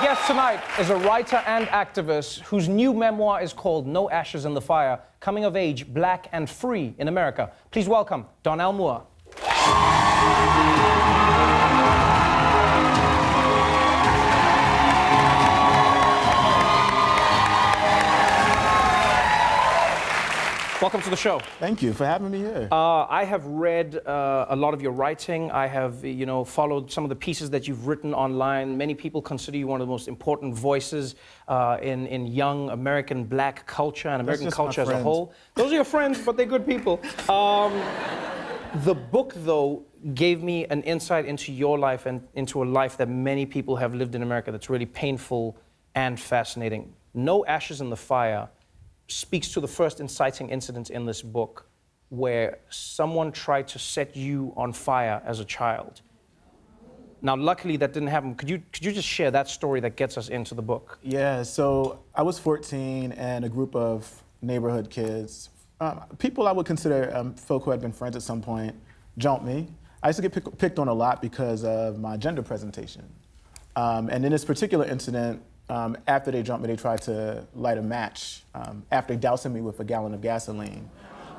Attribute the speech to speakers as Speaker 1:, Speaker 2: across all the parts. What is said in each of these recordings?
Speaker 1: guest tonight is a writer and activist whose new memoir is called No Ashes in the Fire, Coming of Age, Black and Free in America. Please welcome Darnell L. Welcome to the show.
Speaker 2: Thank you for having me here.
Speaker 1: I have read a lot of your writing. I have, followed some of the pieces that you've written online. Many people consider you one of the most important voices in young American black culture and American culture as a whole. Those are your friends, but they're good people. The book, though, gave me an insight into your life and into a life that many people have lived in America that's really painful and fascinating. No Ashes in the Fire speaks to the first inciting incident in this book where someone tried to set you on fire as a child. Now, luckily, that didn't happen. Could you just share that story that gets us into the book?
Speaker 2: Yeah, so I was 14 and a group of neighborhood kids, people I would consider folk who had been friends at some point, jumped me. I used to get picked on a lot because of my gender presentation. And in this particular incident, after they jumped me, they tried to light a match after dousing me with a gallon of gasoline.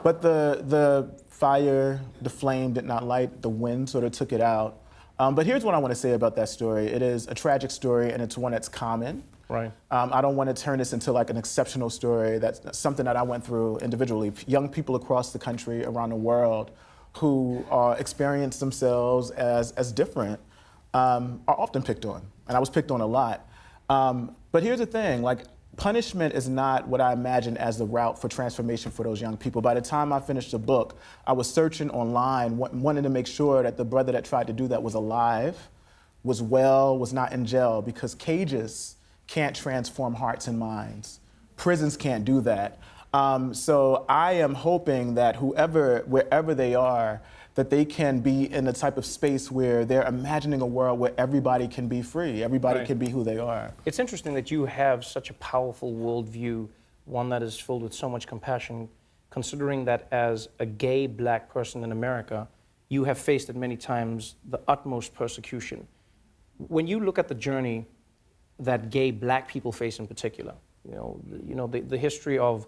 Speaker 2: But the fire, the flame did not light, the wind sort of took it out. But here's what I want to say about that story. It is a tragic story, and it's one that's common.
Speaker 1: Right.
Speaker 2: I don't want to turn this into like an exceptional story. That's something that I went through individually. Young people across the country, around the world, who experience themselves as different are often picked on, and I was picked on a lot. But here's the thing, like, punishment is not what I imagined as the route for transformation for those young people. By the time I finished the book, I was searching online, wanting to make sure that the brother that tried to do that was alive, was well, was not in jail, because cages can't transform hearts and minds. Prisons can't do that. So I am hoping that wherever they are, that they can be in a type of space where they're imagining a world where everybody can be free, everybody can be who they are.
Speaker 1: It's interesting that you have such a powerful worldview, one that is filled with so much compassion, considering that as a gay black person in America, you have faced at many times the utmost persecution. When you look at the journey that gay black people face in particular, the history of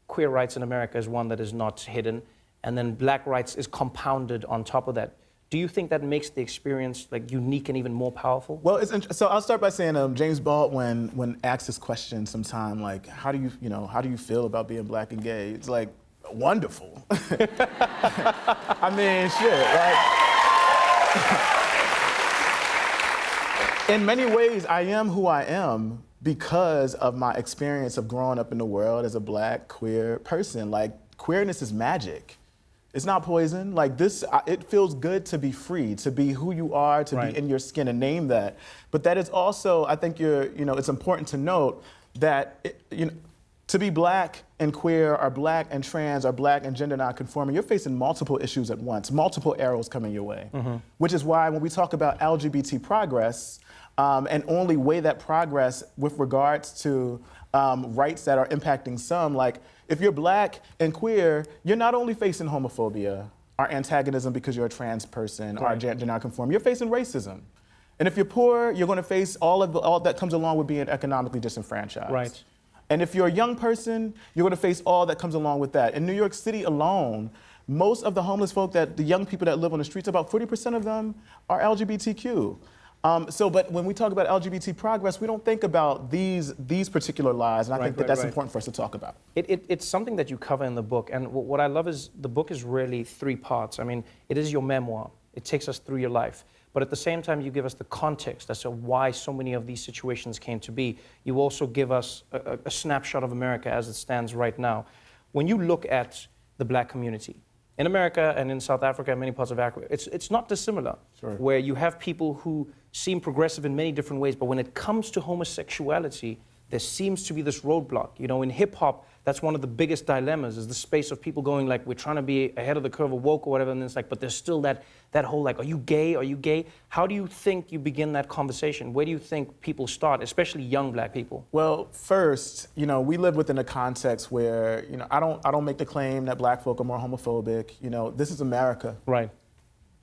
Speaker 1: queer rights in America is one that is not hidden, and then black rights is compounded on top of that. Do you think that makes the experience like unique and even more powerful?
Speaker 2: Well, so I'll start by saying James Baldwin, when asked this question sometime, like, how do you feel about being black and gay? It's like, wonderful. I mean, shit, like, in many ways, I am who I am because of my experience of growing up in the world as a black, queer person. Like, queerness is magic. It's not poison. Like this, it feels good to be free, to be who you are, to be in your skin and name that. But that is also, I think it's important to note that, to be black and queer or black and trans or black and gender nonconforming, you're facing multiple issues at once, multiple arrows coming your way. Mm-hmm. Which is why when we talk about LGBT progress, and only weigh that progress with regards to rights that are impacting some, like, if you're black and queer, you're not only facing homophobia or antagonism because you're a trans person or gender nonconforming, you're facing racism. And if you're poor, you're going to face all that comes along with being economically disenfranchised.
Speaker 1: Right.
Speaker 2: And if you're a young person, you're going to face all that comes along with that. In New York City alone, most of the homeless folk, the young people that live on the streets, about 40% of them are LGBTQ. But when we talk about LGBT progress, we don't think about these particular lies, and I think that's important for us to talk about.
Speaker 1: It's something that you cover in the book, and what I love is the book is really 3 parts. I mean, it is your memoir. It takes us through your life. But at the same time, you give us the context as to why so many of these situations came to be. You also give us a snapshot of America as it stands right now. When you look at the black community, in America and in South Africa and many parts of Africa, it's not dissimilar, where you have people who seem progressive in many different ways, but when it comes to homosexuality, there seems to be this roadblock. In hip-hop, that's one of the biggest dilemmas, is the space of people going like, we're trying to be ahead of the curve of woke or whatever, and it's like, but there's still that whole like, are you gay, are you gay? How do you think you begin that conversation? Where do you think people start, especially young black people?
Speaker 2: Well, first, we live within a context where, I don't make the claim that black folk are more homophobic. This is America.
Speaker 1: Right.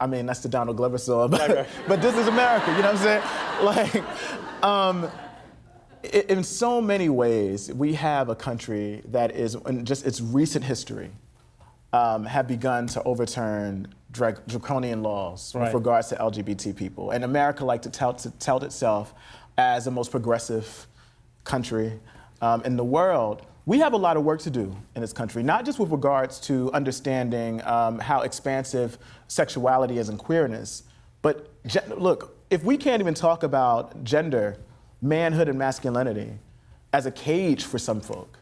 Speaker 2: I mean, that's the Donald Glover song, but,
Speaker 1: Right.
Speaker 2: but this is America, you know what I'm saying? In so many ways, we have a country that is, in just its recent history, have begun to overturn draconian laws with regards to LGBT people. And America likes to tout itself as the most progressive country in the world. We have a lot of work to do in this country, not just with regards to understanding how expansive sexuality is and queerness, but look, if we can't even talk about gender, manhood and masculinity as a cage for some folk,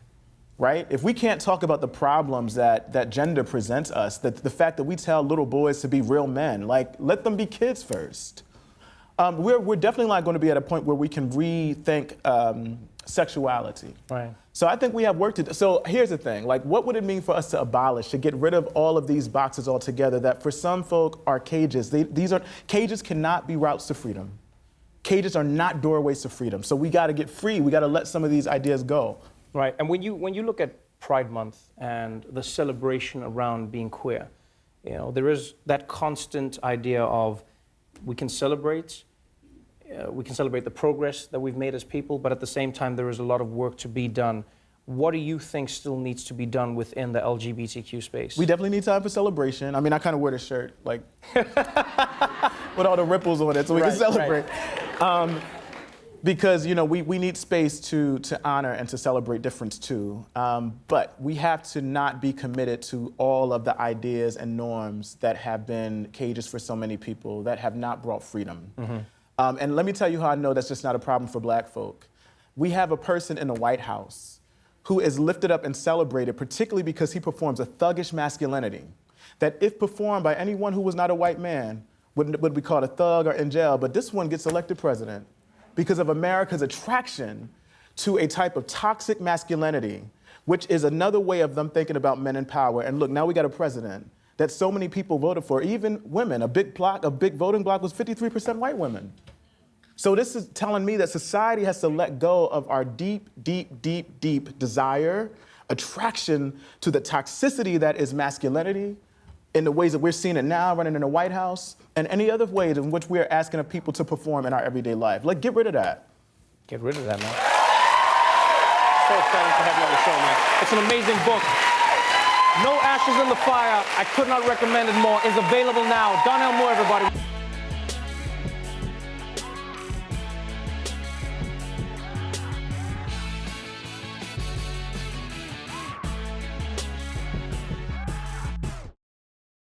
Speaker 2: right? If we can't talk about the problems that gender presents us, that the fact that we tell little boys to be real men, like, let them be kids first. We're definitely not going to be at a point where we can rethink sexuality.
Speaker 1: Right.
Speaker 2: So I think we have work to do. So here's the thing, like, what would it mean for us to abolish, to get rid of all of these boxes altogether that for some folk are cages? Cages cannot be routes to freedom. Cages are not doorways to freedom. So we got to get free. We got to let some of these ideas go.
Speaker 1: Right, and when you look at Pride Month and the celebration around being queer, you know, there is that constant idea of we can celebrate the progress that we've made as people, but at the same time there is a lot of work to be done. What do you think still needs to be done within the LGBTQ space?
Speaker 2: We definitely need time for celebration. I mean, I kind of wear the shirt, like, with all the ripples on it, so we can celebrate. Right. Because, you know, we need space to honor and to celebrate difference too. But we have to not be committed to all of the ideas and norms that have been cages for so many people, that have not brought freedom. And let me tell you how I know that's just not a problem for black folk. We have a person in the White House who is lifted up and celebrated, particularly because he performs a thuggish masculinity, that if performed by anyone who was not a white man, would be called a thug or in jail, but this one gets elected president because of America's attraction to a type of toxic masculinity, which is another way of them thinking about men in power. And look, now we got a president that so many people voted for, even women. A big voting bloc was 53% white women. So this is telling me that society has to let go of our deep, deep, deep, deep desire, attraction to the toxicity that is masculinity, in the ways that we're seeing it now, running in the White House, and any other ways in which we are asking of people to perform in our everyday life. Like, get rid of that.
Speaker 1: Get rid of that, man. So excited to have you on the show, man. It's an amazing book. No Ashes in the Fire. I could not recommend it more. It's available now. Darnell L, everybody.